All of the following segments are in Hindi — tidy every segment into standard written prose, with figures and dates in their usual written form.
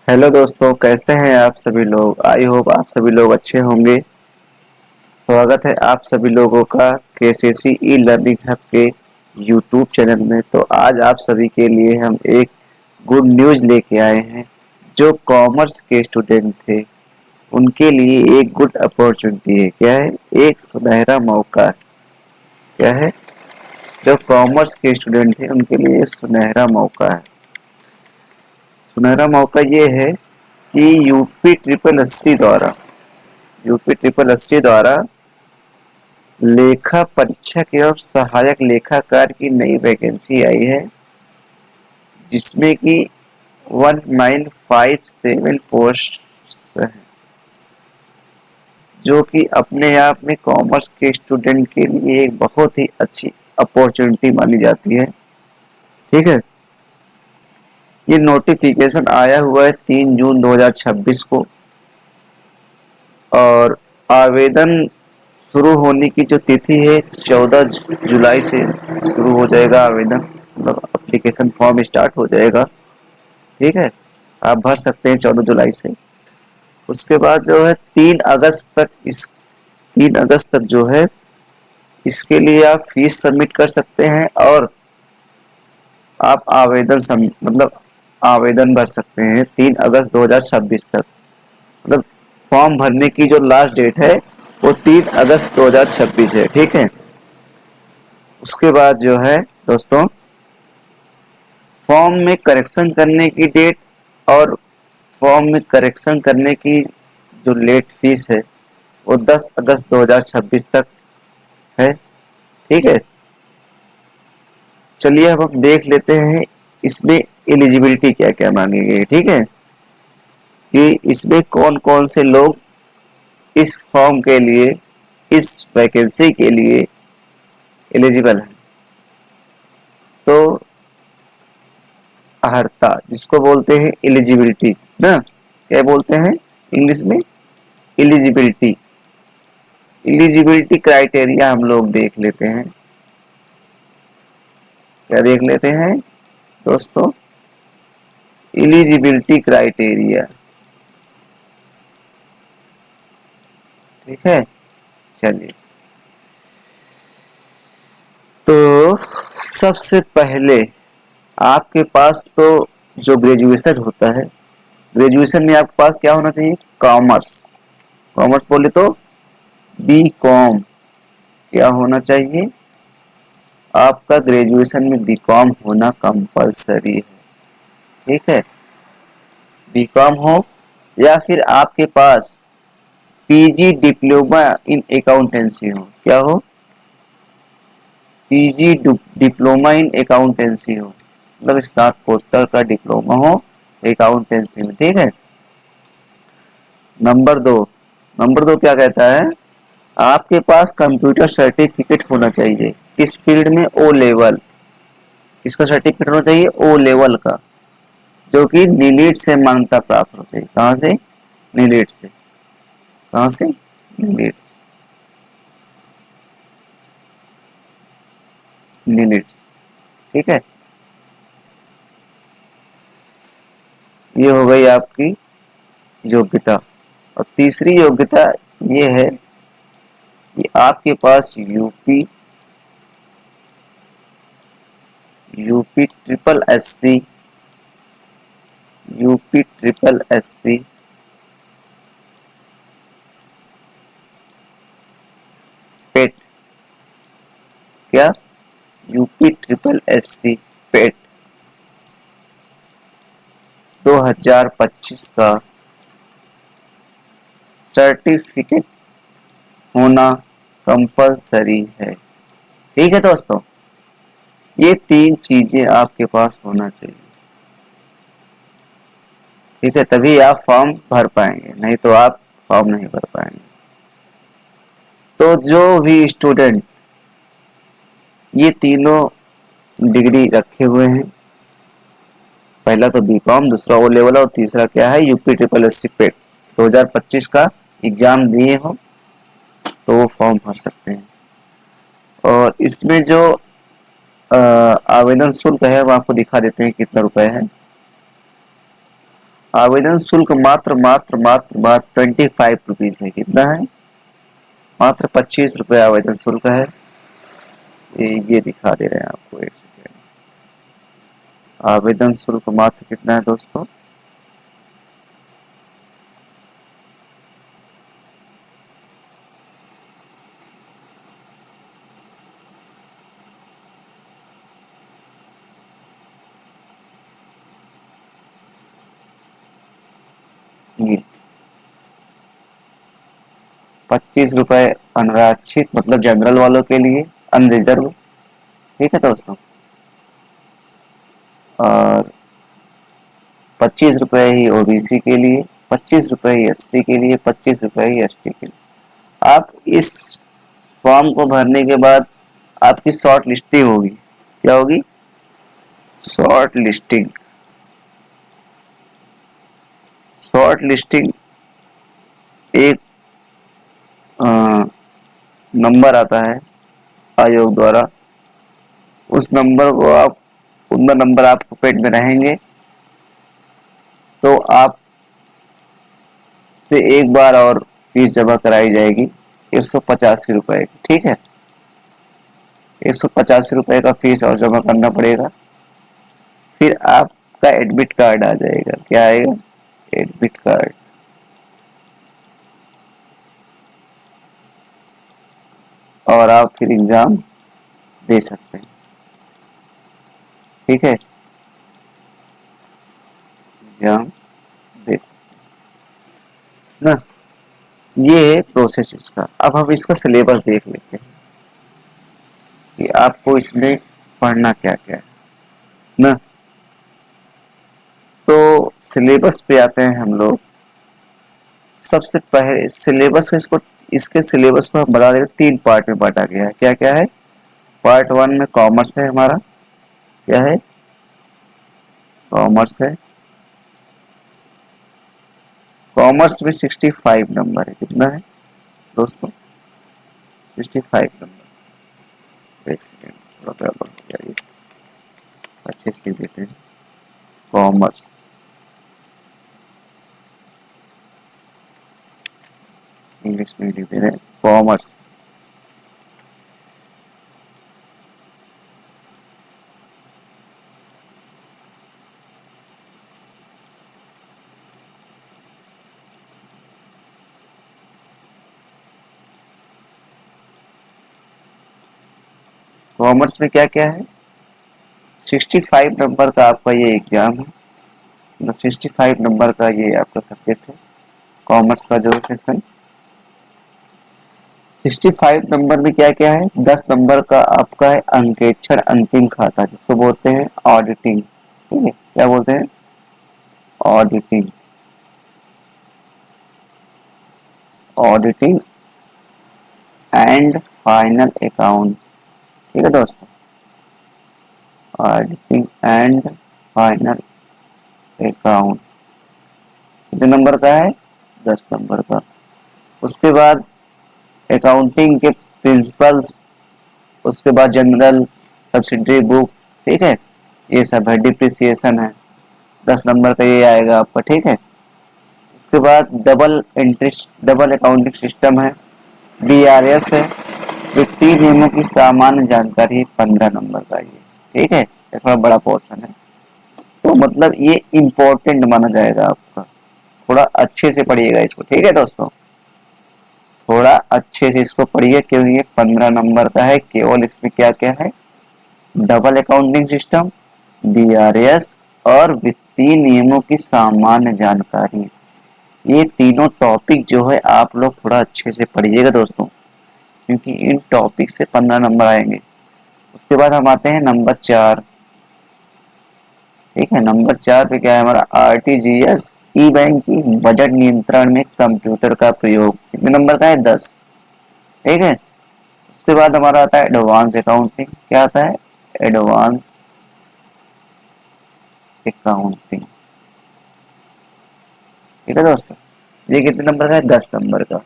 हेलो दोस्तों, कैसे हैं आप सभी लोग। आई होप आप सभी लोग अच्छे होंगे। स्वागत है आप सभी लोगों का केसीसी ई लर्निंग हब के यूट्यूब चैनल में। तो आज आप सभी के लिए हम एक गुड न्यूज़ लेके आए हैं। जो कॉमर्स के स्टूडेंट थे उनके लिए एक गुड अपॉर्चुनिटी है। क्या है? एक सुनहरा मौका है। क्या है? जो कॉमर्स के स्टूडेंट थे उनके लिए सुनहरा मौका है। सुनहरा मौका ये है कि यूपी ट्रिपल एससी द्वारा लेखा परीक्षक एवं सहायक लेखाकार की नई वैकेंसी आई है, जिसमें कि 1957 पोस्ट है, जो कि अपने आप में कॉमर्स के स्टूडेंट के लिए एक बहुत ही अच्छी अपॉर्चुनिटी मानी जाती है। ठीक है। ये नोटिफिकेशन आया हुआ है 3 जून 2026 को, और आवेदन शुरू होने की जो तिथि है 14 जुलाई से शुरू हो जाएगा आवेदन। मतलब एप्लीकेशन फॉर्म स्टार्ट हो जाएगा। ठीक है। आप भर सकते हैं 14 जुलाई से। उसके बाद जो है 3 अगस्त तक जो है इसके लिए आप फीस सबमिट कर सकते हैं, और आप आवेदन भर सकते हैं 3 अगस्त 2026 तक। मतलब फॉर्म भरने की जो लास्ट डेट है वो 3 अगस्त 2026 है। ठीक है। उसके बाद जो है दोस्तों, फॉर्म में करेक्शन करने की डेट और फॉर्म में करेक्शन करने की जो लेट फीस है वो 10 अगस्त 2026 तक है। ठीक है। चलिए अब हम देख लेते हैं इसमें एलिजिबिलिटी क्या क्या मांगी गई है। ठीक है, कि इसमें कौन कौन से लोग इस फॉर्म के लिए, इस वैकेंसी के लिए एलिजिबल है। तो अर्हता जिसको बोलते हैं एलिजिबिलिटी ना, क्या बोलते हैं इंग्लिश में? एलिजिबिलिटी। एलिजिबिलिटी क्राइटेरिया हम लोग देख लेते हैं। क्या देख लेते हैं दोस्तों? Eligibility criteria. ठीक है। चलिए, तो सबसे पहले आपके पास तो जो ग्रेजुएशन होता है, ग्रेजुएशन में आपके पास क्या होना चाहिए? कॉमर्स। कॉमर्स बोले तो बी कॉम। क्या होना चाहिए? आपका ग्रेजुएशन में बी कॉम होना कंपलसरी है। ठीक है। बी कॉम हो, या फिर आपके पास पीजी डिप्लोमा इन अकाउंटेंसी हो। क्या हो? पीजी डिप्लोमा इन अकाउंटेंसी हो, मतलब स्नातकोत्तर का डिप्लोमा हो अकाउंटेंसी में। ठीक है। नंबर दो, क्या कहता है? आपके पास कंप्यूटर सर्टिफिकेट होना चाहिए। किस फील्ड में? O level. किसका सर्टिफिकेट होना चाहिए? ओ लेवल का, जो कि नीलीट से मान्यता प्राप्त होती है। कहाँ से? नीलीट से। कहाँ से? नीलीट। नीलीट। ठीक है। ये हो गई आपकी योग्यता। और तीसरी योग्यता ये है कि आपके पास UP triple S C, UP triple S C PET. क्या? UP triple S C PET 2025 का सर्टिफिकेट होना कंपलसरी है। ठीक है दोस्तों, ये 3 चीजें आपके पास होना चाहिए। ठीक है, तभी आप फॉर्म भर पाएंगे, नहीं तो आप फॉर्म नहीं भर पाएंगे। तो जो भी स्टूडेंट ये तीनों डिग्री रखे हुए हैं, पहला तो बीकॉम, दूसरा ओ लेवल, और तीसरा क्या है? UP triple S C PET 2025 का एग्जाम दिए हो तो वो फॉर्म भर सकते हैं। और इसमें जो आवेदन शुल्क है वो आपको दिखा देते हैं कितना रुपए है। आवेदन शुल्क मात्र मात्र मात्र मात्र 25 रुपीज है। कितना है? मात्र 25 रुपये आवेदन शुल्क है। ये दिखा दे रहे हैं आपको, एक सेकेंड। आवेदन शुल्क मात्र कितना है दोस्तों? ये 25 रुपये अनारक्षित मतलब जनरल वालों के लिए, अनरिजर्व। ठीक है दोस्तों। और 25 रुपये ही ओबीसी के लिए, 25 रुपये ही एसटी के लिए, 25 रुपये ही एसटी के लिए। आप इस फॉर्म को भरने के बाद आपकी शॉर्ट लिस्टिंग होगी। क्या होगी? Short listing. शॉर्ट लिस्टिंग एक नंबर आता है आयोग द्वारा। उस नंबर को आप, उतना नंबर आपको पेट में रहेंगे तो आप से एक बार और फीस जमा कराई जाएगी 185 रुपए की। ठीक है, 185 रुपए का फीस और जमा करना पड़ेगा। फिर आपका एडमिट कार्ड आ जाएगा। क्या आएगा? Admit card. और आप फिर एग्जाम दे सकते हैं। ठीक है, एग्जाम दे सकते हैं ना। ये है प्रोसेस इसका। अब हम इसका सिलेबस देख लेते हैं कि आपको इसमें पढ़ना क्या क्या है ना। तो सिलेबस पे आते हैं हम लोग। सबसे पहले सिलेबस को, इसके सिलेबस को हम बता दें, 3 पार्ट में बांटा गया है। क्या क्या है? पार्ट 1 में कॉमर्स है हमारा। क्या है? कॉमर्स है। कॉमर्स में 65 नंबर है। कितना है दोस्तों? 65 नंबर। एक सेकेंड, थोड़ा गड़बड़ हो गया ये, अच्छे से लिख देते हैं। कॉमर्स, इंग्लिश में लिख दे रहे हैं कॉमर्स। कॉमर्स में क्या क्या है? 65 नंबर का आपका ये एग्जाम है। मतलब 65 नंबर का ये आपका सब्जेक्ट है, कॉमर्स का जो सेक्शन। 65 नंबर में क्या क्या है? 10 नंबर का आपका है अंकेक्षण अंतिम खाता, जिसको बोलते हैं ऑडिटिंग। ठीक है, क्या बोलते हैं? Auditing. Auditing and final account. ठीक है दोस्तों, ऑडिटिंग एंड फाइनल अकाउंट कितने नंबर का है? 10 नंबर का। उसके बाद अकाउंटिंग के प्रिंसिपल्स, उसके बाद जनरल सब्सिडरी बुक। ठीक है, ये सब है। डिप्रिसिएशन है, 10 नंबर का ये आएगा आपका। ठीक है, उसके बाद double entry, double accounting system है, डीआरएस है। वित्तीय नियमों की सामान्य जानकारी 15 नंबर का ये। ठीक है, ये थोड़ा बड़ा पोर्शन है, तो मतलब ये इम्पोर्टेंट माना जाएगा आपका। थोड़ा अच्छे से पढ़िएगा इसको। ठीक है दोस्तों, थोड़ा अच्छे से इसको पढ़िए, क्योंकि ये 15 नंबर का है। केवल इसमें क्या क्या है? डबल अकाउंटिंग सिस्टम, डीआरएस और वित्तीय नियमों की सामान्य जानकारी। ये तीनों टॉपिक जो है आप लोग थोड़ा अच्छे से पढ़िएगा दोस्तों, क्योंकि इन टॉपिक से 15 नंबर आएंगे। उसके बाद हम आते हैं नंबर 4। ठीक है, नंबर 4 पे क्या है हमारा? आरटीजीएस ई बैंकिंग बजट नियंत्रण में कंप्यूटर का प्रयोग। कितने नंबर का है? 10। ठीक है, उसके बाद हमारा आता है एडवांस अकाउंटिंग। क्या आता है? Advance accounting. ठीक है दोस्तों, ये कितने नंबर का है? 10 नंबर का।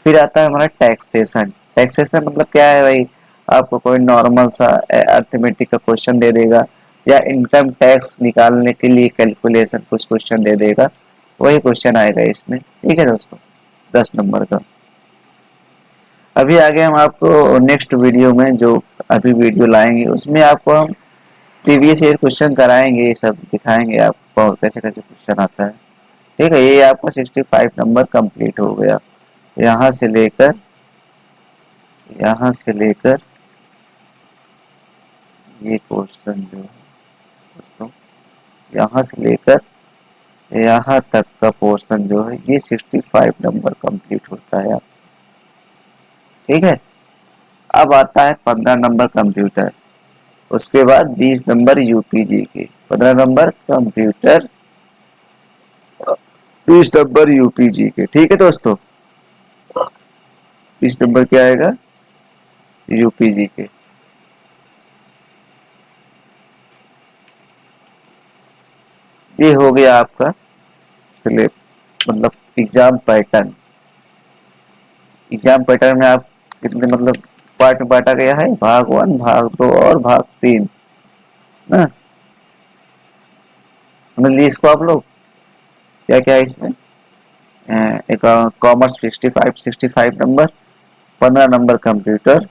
फिर आता है हमारा टैक्सेशन। टैक्सेशन मतलब क्या है भाई? आपको कोई नॉर्मल सा अर्थमेटिक का क्वेश्चन दे देगा, या इनकम टैक्स निकालने के लिए कैलकुलेशन कुछ क्वेश्चन दे देगा, वही क्वेश्चन आएगा इसमें। ठीक है दोस्तों, 10 नंबर का। अभी आगे हम आपको नेक्स्ट वीडियो में जो अभी वीडियो लाएंगे उसमें आपको हम प्रीवियस ईयर क्वेश्चन कराएंगे, ये सब दिखाएंगे आपको कैसे कैसे क्वेश्चन आता है। ठीक है, ये आपका 65 नंबर कंप्लीट हो गया। यहाँ से लेकर यहाँ से लेकर ये क्वेश्चन जो है दोस्तों, यहाँ से लेकर यहाँ तक का पोर्शन जो है ये 65 नंबर कंप्लीट होता है। ठीक है, अब आता है 15 नंबर कंप्यूटर, उसके बाद 20 नंबर यूपीजी के, 15 नंबर कंप्यूटर, 20 नंबर यूपीजी के। ठीक है दोस्तों, 20 नंबर क्या आएगा यूपीजी के। ये हो गया आपका सिलेब मतलब एग्जाम पैटर्न। एग्जाम पैटर्न में आप कितने मतलब पार्ट में बांटा गया है, भाग 1, भाग 2 और भाग 3 ना। समझ ली इसको आप लोग, क्या क्या है इसमें। एक commerce 65 number, 15 number computer,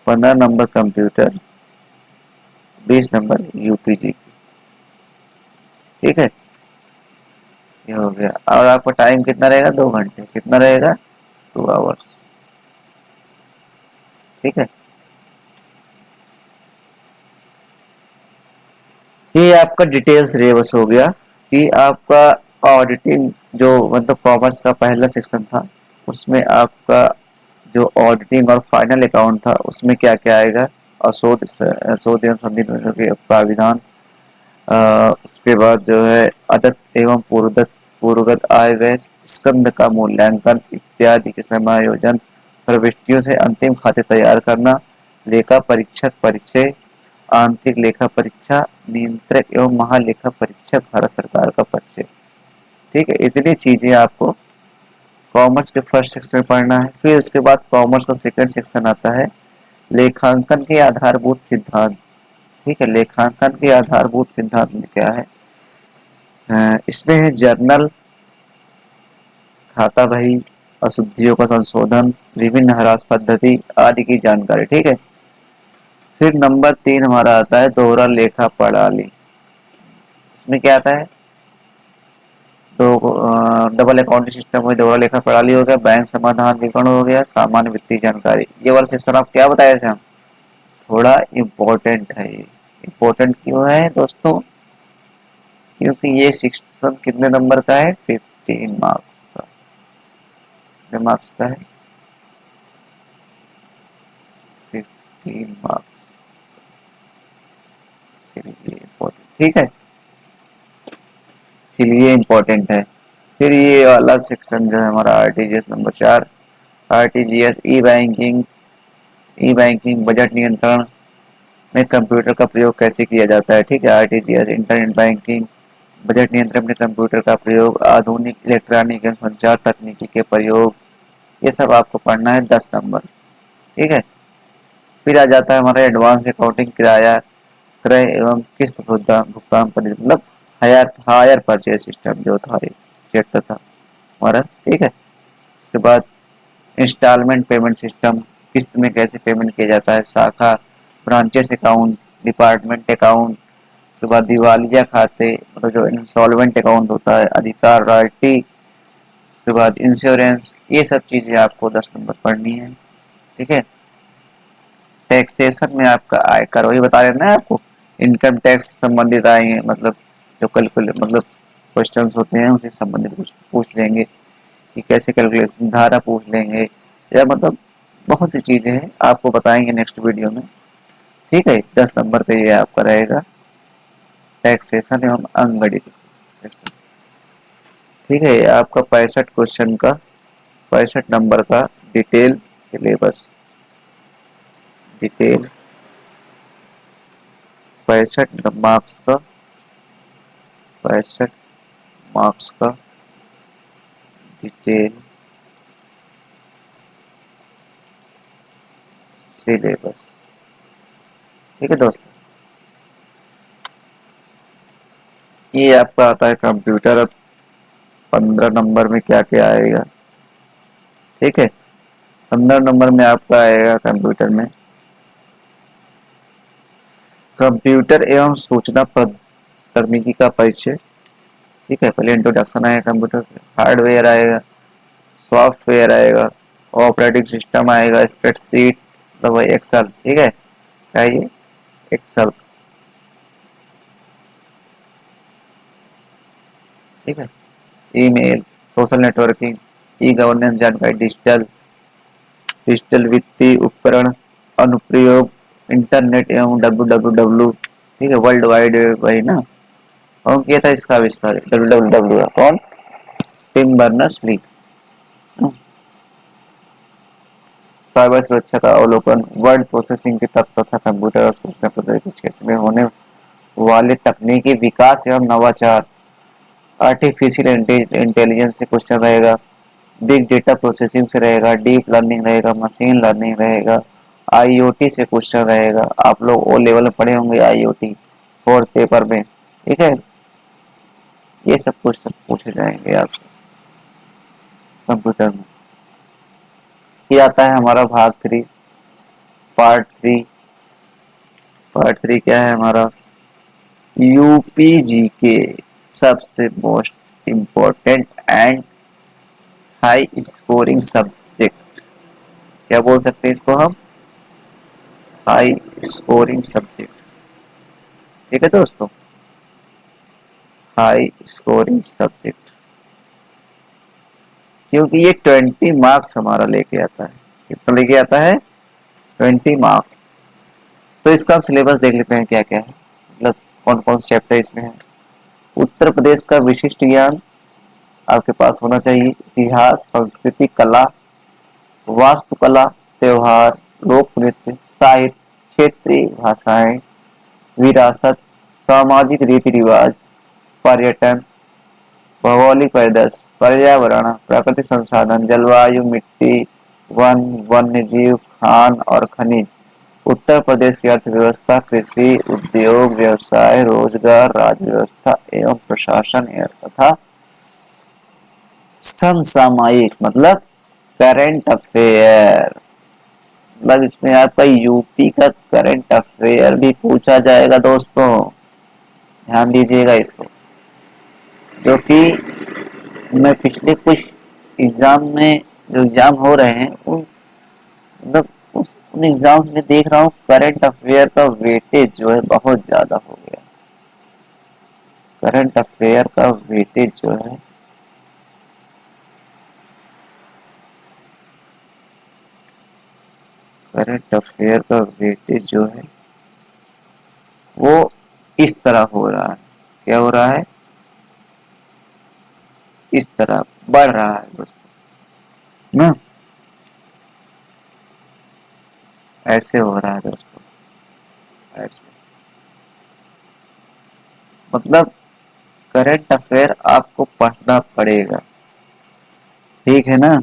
15 number computer, 20 number UPG. ठीक है, ये हो गया। और आपका टाइम कितना रहेगा, 2 घंटे, कितना रहेगा 2 आवर्स। ठीक है, ये आपका डिटेल सिलेबस हो गया कि आपका ऑडिटिंग जो मतलब कॉमर्स का पहला सेक्शन था उसमें आपका जो ऑडिटिंग और फाइनल अकाउंट था उसमें क्या क्या आएगा, और शोध एवं संदिग्ध के प्राविधान, उसके बाद जो है अदत्त एवं पूर्वगत आय व्यय स्कंद का मूल्यांकन इत्यादि के समायोजन, प्रविष्टियों से अंतिम खाते तैयार करना, लेखा परीक्षक परिचय, आंतरिक लेखा परीक्षा, नियंत्रक एवं महालेखा परीक्षक भारत सरकार का परिचय। ठीक है, इतनी चीजें आपको कॉमर्स के फर्स्ट सेक्शन में पढ़ना है। फिर उसके बाद कॉमर्स का सेकंड सेक्शन आता है लेखांकन के आधारभूत सिद्धांत। ठीक है, लेखांकन के आधारभूत सिद्धांत में क्या है, इसमें है जर्नल, खाता बही, अशुद्धियों का संशोधन, विभिन्न ह्रास पद्धति आदि की जानकारी। ठीक है, फिर नंबर 3 हमारा आता है दोहरा लेखा प्रणाली। इसमें क्या आता है, तो डबल अकाउंटिंग सिस्टम में दोहरा लेखा प्रणाली हो गया, बैंक समाधान विवरण हो गया, सामान्य वित्तीय जानकारी। ये वाला सेक्शन आप क्या बताए थे हम, थोड़ा इम्पोर्टेंट है। ये इम्पोर्टेंट क्यों है दोस्तों, क्योंकि ये सेक्शन कितने नंबर का है, 15 मार्क्स का। कितने मार्क्स का है, 15 मार्क्स। चलिए इम्पोर्टेंट, ठीक है, चलिए इम्पोर्टेंट है। फिर ये वाला सेक्शन जो है हमारा आरटीजीएस नंबर 4, आरटीजीएस ई बैंकिंग बजट नियंत्रण में कंप्यूटर का प्रयोग कैसे किया जाता है। ठीक है, आरटीजीएस इंटरनेट बैंकिंग बजट नियंत्रण में कंप्यूटर का प्रयोग, आधुनिक इलेक्ट्रॉनिक एवं संचार तकनीकी के प्रयोग, ये सब आपको पढ़ना है 10 नंबर। ठीक है, फिर आ जाता है हमारा एडवांस अकाउंटिंग, किराया क्रय एवं किस्त भुगतान भुगतान पद्धति मतलब हायर हायर परचेज सिस्टम जो था, चैप्टर था हमारा। ठीक है, उसके बाद इंस्टॉलमेंट पेमेंट सिस्टम, किस्त में कैसे पेमेंट किया जाता है, शाखा ब्रांचेस अकाउंट, डिपार्टमेंट अकाउंट, उसके बाद दिवालिया खाते मतलब जो इंसॉल्वेंट अकाउंट होता है, अधिकार रॉयल्टी, उसके बाद इंश्योरेंस, ये सब चीजें आपको 10 नंबर पढ़नी है। ठीक है, टैक्सेशन में आपका आयकर, वही बता रहे ना आपको, इनकम टैक्स से संबंधित आएंगे मतलब जो कैलकुलेट मतलब क्वेश्चंस होते हैं उसे संबंधित कुछ पूछ लेंगे कि कैसे कैलकुलेशन, धारा पूछ लेंगे, या मतलब बहुत सी चीजें हैं आपको बताएंगे नेक्स्ट वीडियो में। ठीक है, 10 नंबर पे ये आपका रहेगा टैक्सेशन एवं अंगगणित। ठीक है, ये आपका 65 क्वेश्चन का 65 नंबर का डिटेल सिलेबस, डिटेल 65 मार्क्स का, 65 मार्क्स का डिटेल सिलेबस। ठीक है दोस्तों, ये आपका आता है कंप्यूटर। अब 15 नंबर में क्या क्या आएगा, ठीक है। 15 नंबर में आपका आएगा कंप्यूटर में कंप्यूटर एवं सूचना तकनीकी का परिचय, ठीक है। पहले इंट्रोडक्शन आएगा कंप्यूटर, हार्डवेयर आएगा, सॉफ्टवेयर आएगा, ऑपरेटिंग सिस्टम आएगा, स्प्रेडशीट मतलब वही एक्सेल, ठीक है। क्या ये एक्सेल, ठीक है। Email, social networking, e governance जानकारी, डिजिटल डिजिटल वित्तीय उपकरण, अनुप्रयोग, इंटरनेट एवं डब्ल्यू, ठीक है, वर्ल्ड वाइड वेब, वही ना। कौन किया था इसका आविष्कार, डब्ल्यू कौन, टिम बर्नर्स ली। साइबर सुरक्षा का अवलोकन, वर्ड प्रोसेसिंग के तत्व तथा कंप्यूटर और सूचना प्रौद्योगिकी के क्षेत्र में होने वाले तकनीकी विकास एवं नवाचार, आर्टिफिशियल इंटेलिजेंस से क्वेश्चन रहेगा, बिग डेटा प्रोसेसिंग से रहेगा, डीप लर्निंग रहेगा, मशीन लर्निंग रहेगा, आईओटी से क्वेश्चन रहेगा। आप लोग ओ लेवल में पढ़े होंगे आईओटी फोर्थ पेपर में, ठीक है। ये सब क्वेश्चन पूछे जाएंगे आपसे कंप्यूटर में। ये आता है हमारा भाग 3, पार्ट 3। पार्ट 3 क्या है हमारा, यूपीजी के सबसे most important and high scoring subject, क्या बोल सकते हैं इसको हम, हाई स्कोरिंग सब्जेक्ट, ठीक है दोस्तों, हाई स्कोरिंग सब्जेक्ट। क्योंकि ये 20 मार्क्स हमारा लेके आता है, कितना लेके आता है, 20 मार्क्स। तो इसका हम सिलेबस देख लेते हैं क्या क्या है, मतलब कौन कौन से चैप्टर इसमें है। उत्तर प्रदेश का विशिष्ट ज्ञान आपके पास होना चाहिए, इतिहास, संस्कृति, कला, वास्तुकला, त्योहार, लोक नृत्य, साहित्य, क्षेत्रीय भाषाएं, विरासत, सामाजिक रीति रिवाज, पर्यटन, भौगोलिक परिदृश्य, पर्यावरण, प्राकृतिक संसाधन, जलवायु, मिट्टी, वन, वन्य जीव, खान और खनिज, उत्तर प्रदेश की अर्थव्यवस्था, कृषि, उद्योग, व्यवसाय, रोजगार, राज्य व्यवस्था एवं प्रशासन तथा समसामयिक मतलब करंट अफेयर। मतलब इसमें आपका यूपी का करंट अफेयर भी पूछा जाएगा दोस्तों, ध्यान दीजिएगा इसको। जो कि मैं पिछले कुछ एग्जाम में, जो एग्जाम हो रहे हैं उन मतलब उन एग्जाम्स में देख रहा हूँ करंट अफेयर का वेटेज जो है बहुत ज्यादा हो गया। करंट अफेयर का वेटेज जो है करंट अफेयर का वेटेज जो है वो इस तरह हो रहा है, क्या हो रहा है, इस तरह बढ़ रहा है दोस्तों ना, ऐसे हो रहा है दोस्तों, ऐसे मतलब करंट अफेयर आपको पढ़ना पड़ेगा, ठीक है ना।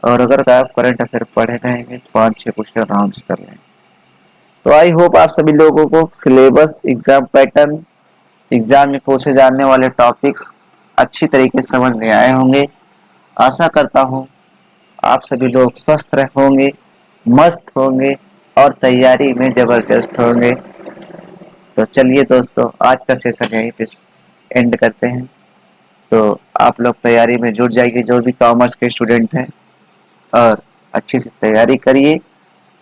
और अगर आप करंट अफेयर पढ़े रहेंगे तो 5-6 क्वेश्चन आराम से कर लेंगे। तो आई होप आप सभी लोगों को सिलेबस, एग्जाम पैटर्न, एग्जाम में पूछे जाने वाले टॉपिक्स अच्छी तरीके से समझ में आए होंगे। आशा करता हूँ आप सभी लोग स्वस्थ होंगे, मस्त होंगे और तैयारी में जबरदस्त होंगे। तो चलिए दोस्तों, आज का सेशन यहीं पे एंड करते हैं। तो आप लोग तैयारी में जुट जाइए जो भी कॉमर्स के स्टूडेंट हैं, और अच्छे से तैयारी करिए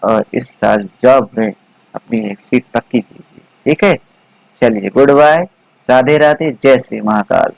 और इस साल जॉब में अपनी एक सीट पक्की कीजिए, ठीक है। चलिए, गुड बाय, राधे राधे, जय श्री महाकाल।